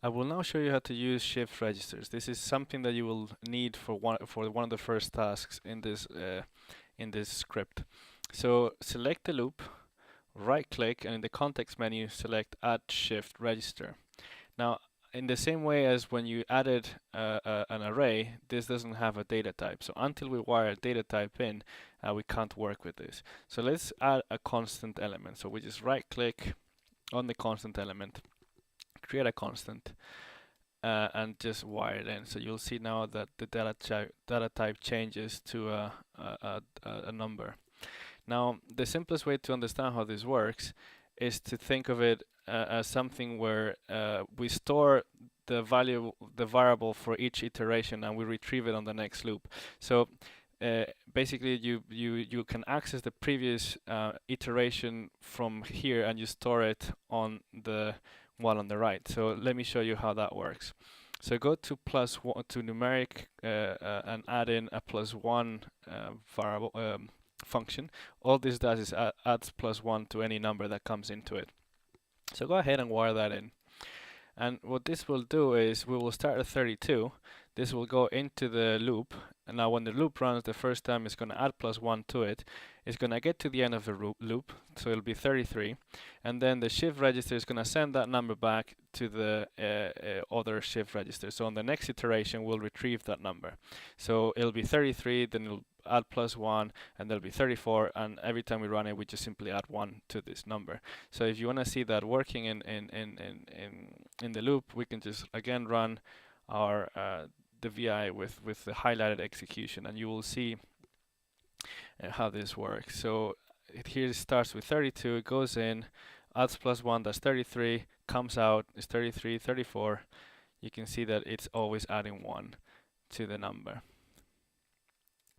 I will now show you how to use shift registers. This is something that you will need for one of the first tasks in this script. So select the loop, right click, and in the context menu select add shift register. Now in the same way as when you added an array, this doesn't have a data type. So until we wire a data type in, we can't work with this. So let's add a constant element. So we just right click on the constant element, create a constant, and just wire it in. So you'll see now that the data type changes to a number. Now, the simplest way to understand how this works is to think of it as something where we store the variable for each iteration, and we retrieve it on the next loop. So basically, you can access the previous iteration from here, and you store it on the one on the right. So let me show you how that works. So go to +1 to numeric and add in a +1 variable function. All this does is adds +1 to any number that comes into it. So go ahead and wire that in. And what this will do is we will start at 32. This will go into the loop, and now when the loop runs the first time, it's going to add +1 to it. It's going to get to the end of the loop, so it'll be 33, and then the shift register is going to send that number back to the other shift register. So on the next iteration, we'll retrieve that number. So it'll be 33, then it'll add +1, and there'll be 34, and every time we run it, we just simply add 1 to this number. So if you want to see that working in the loop, we can just again run our the VI with the highlighted execution, and you will see how this works. So here it starts with 32, it goes in, adds +1, that's 33, comes out, is 33, 34. You can see that it's always adding 1 to the number.